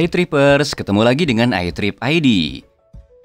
Hai Trippers, ketemu lagi dengan iTrip ID.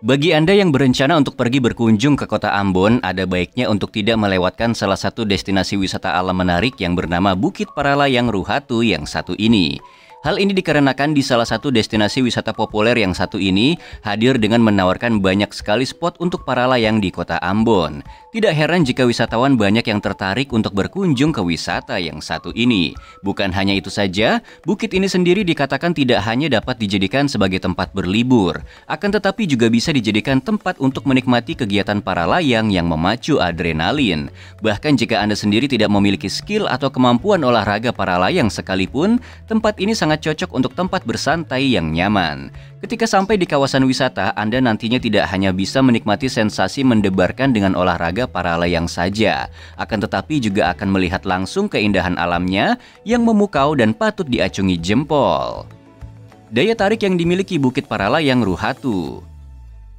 Bagi Anda yang berencana untuk pergi berkunjung ke kota Ambon, ada baiknya untuk tidak melewatkan salah satu destinasi wisata alam menarik yang bernama Bukit Paralayang Ruhatu yang satu ini. Hal ini dikarenakan di salah satu destinasi wisata populer yang satu ini hadir dengan menawarkan banyak sekali spot untuk para layang di kota Ambon. Tidak heran jika wisatawan banyak yang tertarik untuk berkunjung ke wisata yang satu ini. Bukan hanya itu saja, bukit ini sendiri dikatakan tidak hanya dapat dijadikan sebagai tempat berlibur, akan tetapi juga bisa dijadikan tempat untuk menikmati kegiatan para layang yang memacu adrenalin. Bahkan jika Anda sendiri tidak memiliki skill atau kemampuan olahraga para layang sekalipun, tempat ini sangat cocok untuk tempat bersantai yang nyaman. Ketika sampai di kawasan wisata, Anda nantinya tidak hanya bisa menikmati sensasi mendebarkan dengan olahraga para layang saja, akan tetapi juga akan melihat langsung keindahan alamnya yang memukau dan patut diacungi jempol. Daya tarik yang dimiliki Bukit Paralayang Ruhatu.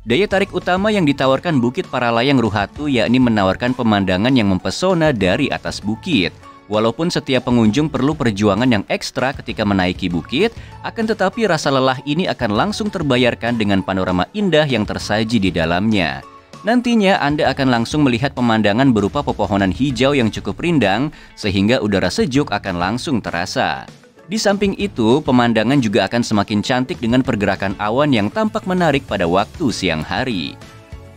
Daya tarik utama yang ditawarkan Bukit Paralayang Ruhatu yakni menawarkan pemandangan yang mempesona dari atas bukit. Walaupun setiap pengunjung perlu perjuangan yang ekstra ketika menaiki bukit, akan tetapi rasa lelah ini akan langsung terbayarkan dengan panorama indah yang tersaji di dalamnya. Nantinya Anda akan langsung melihat pemandangan berupa pepohonan hijau yang cukup rindang, sehingga udara sejuk akan langsung terasa. Di samping itu, pemandangan juga akan semakin cantik dengan pergerakan awan yang tampak menarik pada waktu siang hari.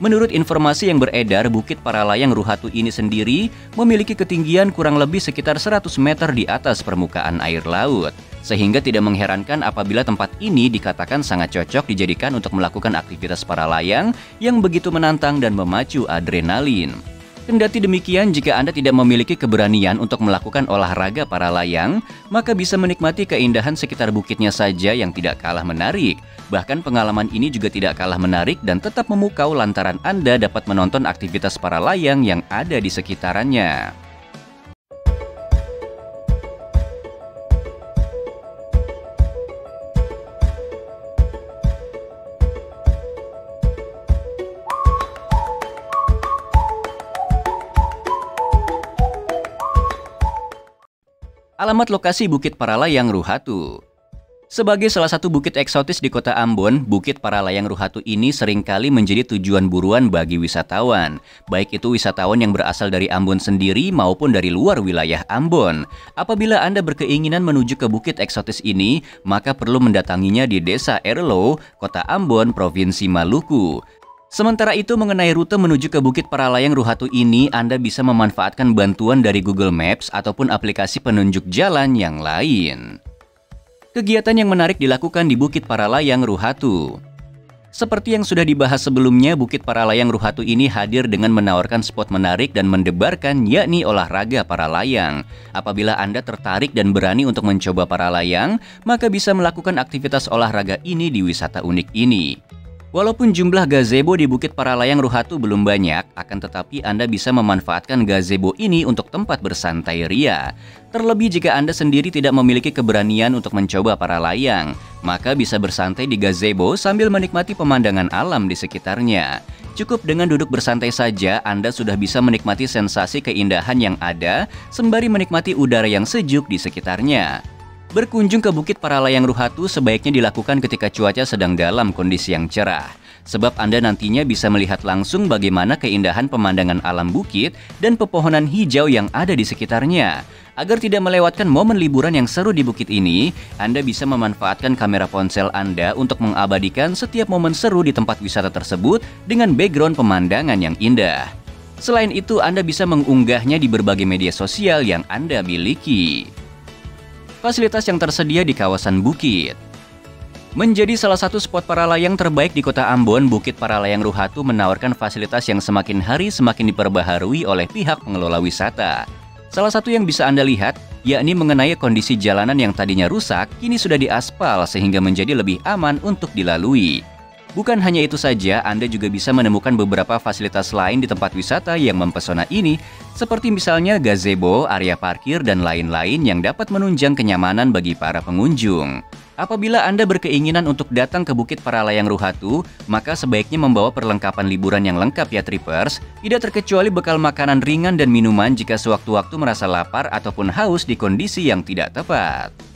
Menurut informasi yang beredar, Bukit Paralayang Ruhatu ini sendiri memiliki ketinggian kurang lebih sekitar 100 meter di atas permukaan air laut. Sehingga tidak mengherankan apabila tempat ini dikatakan sangat cocok dijadikan untuk melakukan aktivitas para layang yang begitu menantang dan memacu adrenalin. Kendati demikian, jika Anda tidak memiliki keberanian untuk melakukan olahraga para layang, maka bisa menikmati keindahan sekitar bukitnya saja yang tidak kalah menarik. Bahkan pengalaman ini juga tidak kalah menarik dan tetap memukau lantaran Anda dapat menonton aktivitas para layang yang ada di sekitarannya. Alamat lokasi Bukit Paralayang Ruhatu. Sebagai salah satu bukit eksotis di kota Ambon, Bukit Paralayang Ruhatu ini seringkali menjadi tujuan buruan bagi wisatawan. Baik itu wisatawan yang berasal dari Ambon sendiri maupun dari luar wilayah Ambon. Apabila Anda berkeinginan menuju ke bukit eksotis ini, maka perlu mendatanginya di Desa Erlo, Kota Ambon, Provinsi Maluku. Sementara itu, mengenai rute menuju ke Bukit Paralayang Ruhatu ini, Anda bisa memanfaatkan bantuan dari Google Maps ataupun aplikasi penunjuk jalan yang lain. Kegiatan yang menarik dilakukan di Bukit Paralayang Ruhatu. Seperti yang sudah dibahas sebelumnya, Bukit Paralayang Ruhatu ini hadir dengan menawarkan spot menarik dan mendebarkan, yakni olahraga para layang. Apabila Anda tertarik dan berani untuk mencoba para layang, maka bisa melakukan aktivitas olahraga ini di wisata unik ini. Walaupun jumlah gazebo di Bukit Paralayang Ruhatu belum banyak, akan tetapi Anda bisa memanfaatkan gazebo ini untuk tempat bersantai ria. Terlebih jika Anda sendiri tidak memiliki keberanian untuk mencoba para layang, maka bisa bersantai di gazebo sambil menikmati pemandangan alam di sekitarnya. Cukup dengan duduk bersantai saja, Anda sudah bisa menikmati sensasi keindahan yang ada, sembari menikmati udara yang sejuk di sekitarnya. Berkunjung ke Bukit Paralayang Ruhatu sebaiknya dilakukan ketika cuaca sedang dalam kondisi yang cerah. Sebab Anda nantinya bisa melihat langsung bagaimana keindahan pemandangan alam bukit dan pepohonan hijau yang ada di sekitarnya. Agar tidak melewatkan momen liburan yang seru di bukit ini, Anda bisa memanfaatkan kamera ponsel Anda untuk mengabadikan setiap momen seru di tempat wisata tersebut dengan background pemandangan yang indah. Selain itu, Anda bisa mengunggahnya di berbagai media sosial yang Anda miliki. Fasilitas yang tersedia di kawasan bukit. Menjadi salah satu spot para layang terbaik di kota Ambon, Bukit Paralayang Ruhatu menawarkan fasilitas yang semakin hari semakin diperbaharui oleh pihak pengelola wisata. Salah satu yang bisa Anda lihat, yakni mengenai kondisi jalanan yang tadinya rusak, kini sudah diaspal sehingga menjadi lebih aman untuk dilalui. Bukan hanya itu saja, Anda juga bisa menemukan beberapa fasilitas lain di tempat wisata yang mempesona ini, seperti misalnya gazebo, area parkir, dan lain-lain yang dapat menunjang kenyamanan bagi para pengunjung. Apabila Anda berkeinginan untuk datang ke Bukit Paralayang Ruhatu, maka sebaiknya membawa perlengkapan liburan yang lengkap ya Trippers, tidak terkecuali bekal makanan ringan dan minuman jika sewaktu-waktu merasa lapar ataupun haus di kondisi yang tidak tepat.